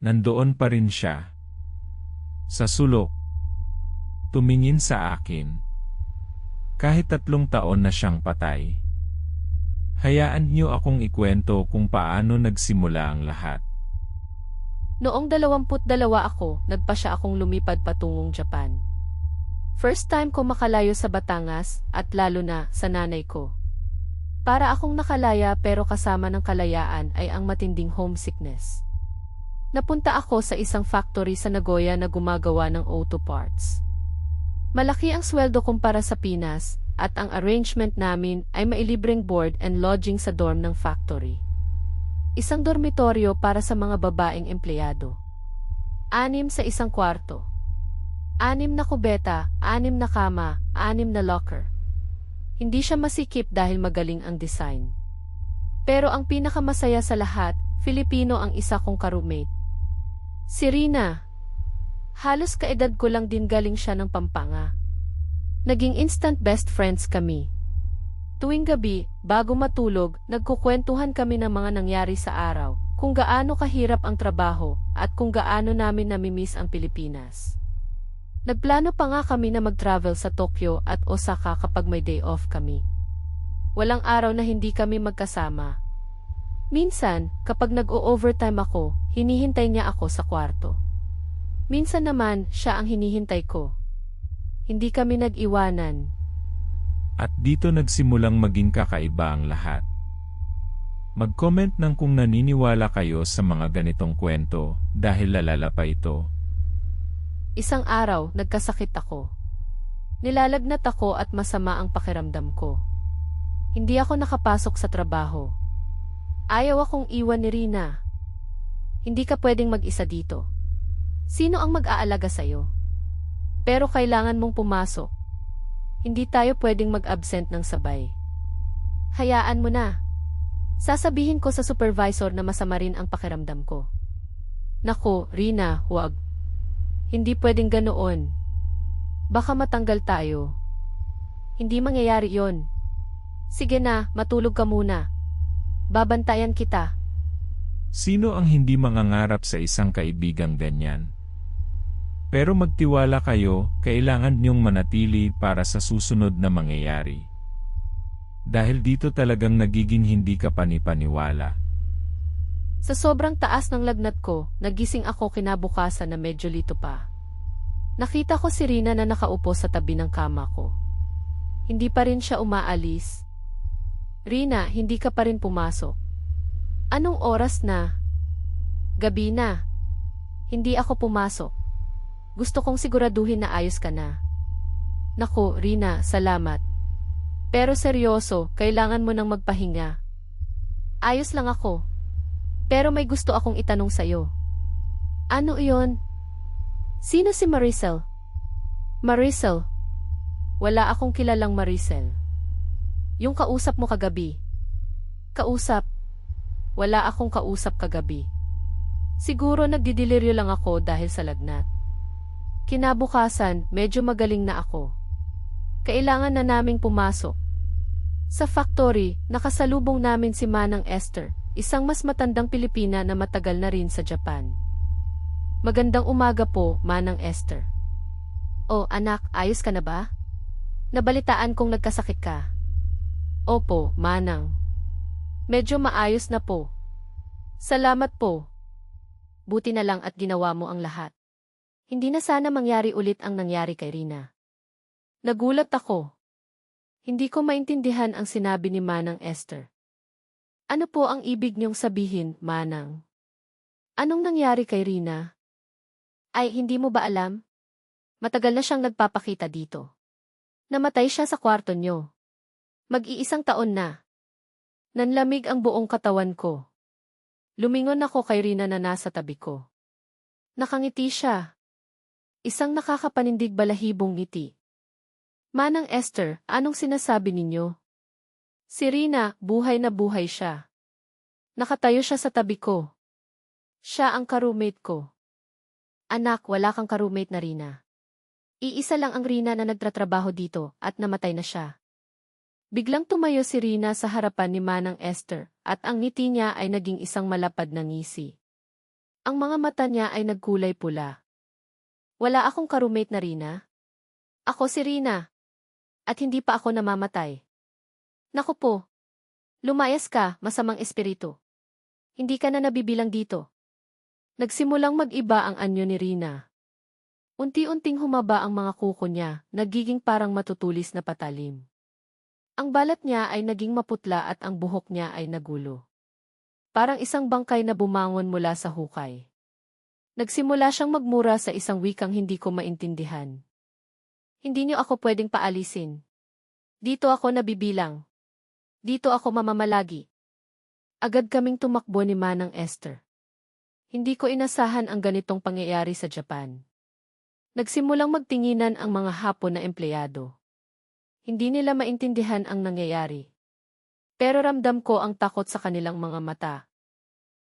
Nandoon pa rin siya. Sa sulok. Tumingin sa akin. Kahit 3 taon na siyang patay. Hayaan niyo akong ikwento kung paano nagsimula ang lahat. Noong 22 ako, nagpasya akong lumipad patungong Japan. First time ko makalayo sa Batangas at lalo na sa nanay ko. Para akong nakalaya pero kasama ng kalayaan ay ang matinding homesickness. Napunta ako sa isang factory sa Nagoya na gumagawa ng auto parts. Malaki ang sweldo kumpara sa Pinas at ang arrangement namin ay mailibreng board and lodging sa dorm ng factory. Isang dormitoryo para sa mga babaeng empleyado. 6 sa isang kwarto. 6 na kubeta, 6 na kama, 6 na locker. Hindi siya masikip dahil magaling ang design. Pero ang pinakamasaya sa lahat, Filipino ang isa kong ka-roommate. Si Rina. Halos kaedad ko lang din, galing siya ng Pampanga. Naging instant best friends kami. Tuwing gabi, bago matulog, nagkukwentuhan kami ng mga nangyari sa araw, kung gaano kahirap ang trabaho, at kung gaano namin namimiss ang Pilipinas. Nagplano pa nga kami na mag-travel sa Tokyo at Osaka kapag may day off kami. Walang araw na hindi kami magkasama. Minsan, kapag nag-o-overtime ako, hinihintay niya ako sa kwarto. Minsan naman, siya ang hinihintay ko. Hindi kami nag-iwanan. At dito nagsimulang maging kakaiba ang lahat. Mag-comment ng kung naniniwala kayo sa mga ganitong kwento dahil lalala pa ito. Isang araw, nagkasakit ako. Nilalagnat ako at masama ang pakiramdam ko. Hindi ako nakapasok sa trabaho. Ayaw akong iwan ni Rina. Hindi ka pwedeng mag-isa dito. Sino ang mag-aalaga sa'yo? Pero kailangan mong pumasok. Hindi tayo pwedeng mag-absent ng sabay. Hayaan mo na. Sasabihin ko sa supervisor na masama rin ang pakiramdam ko. Naku, Rina, huwag. Hindi pwedeng ganoon. Baka matanggal tayo. Hindi mangyayari yon. Sige na, matulog ka muna. Babantayan kita. Sino ang hindi mangangarap sa isang kaibigang ganyan? Pero magtiwala kayo, kailangan niyong manatili para sa susunod na mangyayari. Dahil dito talagang nagiging hindi ka panipaniwala. Sa sobrang taas ng lagnat ko, nagising ako kinabukasan na medyo lito pa. Nakita ko si Rina na nakaupo sa tabi ng kama ko. Hindi pa rin siya umaalis. Rina, hindi ka pa rin pumasok. Anong oras na? Gabi na. Hindi ako pumasok. Gusto kong siguraduhin na ayos ka na. Naku, Rina, salamat. Pero seryoso, kailangan mo nang magpahinga. Ayos lang ako. Pero may gusto akong itanong sa'yo. Ano iyon? Sino si Maricel? Maricel? Wala akong kilalang Maricel. Yung kausap mo kagabi. Kausap? Wala akong kausap kagabi. Siguro nagdidiliryo lang ako dahil sa lagnat. Kinabukasan, medyo magaling na ako. Kailangan na naming pumasok. Sa factory, nakasalubong namin si Manang Esther, isang mas matandang Pilipina na matagal na rin sa Japan. Magandang umaga po, Manang Esther. Oh, anak, ayos ka na ba? Nabalitaan kong nagkasakit ka. Opo, Manang. Medyo maayos na po. Salamat po. Buti na lang at ginawa mo ang lahat. Hindi na sana mangyari ulit ang nangyari kay Rina. Nagulat ako. Hindi ko maintindihan ang sinabi ni Manang Esther. Ano po ang ibig niyong sabihin, Manang? Anong nangyari kay Rina? Ay, hindi mo ba alam? Matagal na siyang nagpapakita dito. Namatay siya sa kwarto niyo. Mag-iisang taon na. Nanlamig ang buong katawan ko. Lumingon ako kay Rina na nasa tabi ko. Nakangiti siya. Isang nakakapanindig balahibong ngiti. Manang Esther, anong sinasabi ninyo? Si Rina, buhay na buhay siya. Nakatayo siya sa tabi ko. Siya ang ka-roommate ko. Anak, wala kang ka-roommate na Rina. Iisa lang ang Rina na nagtatrabaho dito at namatay na siya. Biglang tumayo si Rina sa harapan ni Manang Esther at ang ngiti niya ay naging isang malapad na ngisi. Ang mga mata niya ay nagkulay pula. Wala akong ka-roommate na Rina. Ako si Rina. At hindi pa ako namamatay. Naku po. Lumayas ka, masamang espiritu. Hindi ka na nabibilang dito. Nagsimulang mag-iba ang anyo ni Rina. Unti-unting humaba ang mga kuko niya, nagiging parang matutulis na patalim. Ang balat niya ay naging maputla at ang buhok niya ay nagulo. Parang isang bangkay na bumangon mula sa hukay. Nagsimula siyang magmura sa isang wikang hindi ko maintindihan. Hindi niyo ako pwedeng paalisin. Dito ako nabibilang. Dito ako mamamalagi. Agad kaming tumakbo ni Manang Esther. Hindi ko inasahan ang ganitong pangyayari sa Japan. Nagsimulang magtinginan ang mga Hapon na empleyado. Hindi nila maintindihan ang nangyayari. Pero ramdam ko ang takot sa kanilang mga mata.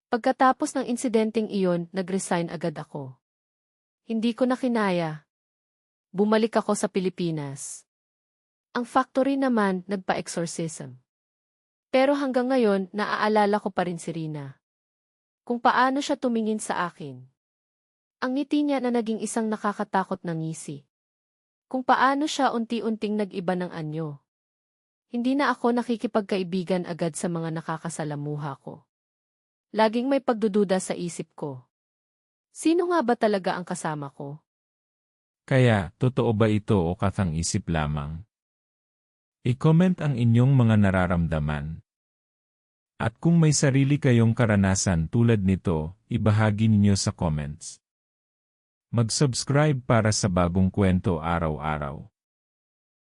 Pagkatapos ng insidenteng iyon, nag-resign agad ako. Hindi ko na kinaya. Bumalik ako sa Pilipinas. Ang factory naman, nagpa-exorcism. Pero hanggang ngayon, naaalala ko pa rin si Rina. Kung paano siya tumingin sa akin. Ang ngiti niya na naging isang nakakatakot na ngisi. Kung paano siya unti-unting nag-iba ng anyo. Hindi na ako nakikipagkaibigan agad sa mga nakakasalamuha ko. Laging may pagdududa sa isip ko. Sino nga ba talaga ang kasama ko? Kaya, totoo ba ito o katang-isip lamang? I-comment ang inyong mga nararamdaman. At kung may sarili kayong karanasan tulad nito, ibahagi ninyo sa comments. Mag-subscribe para sa bagong kwento araw-araw.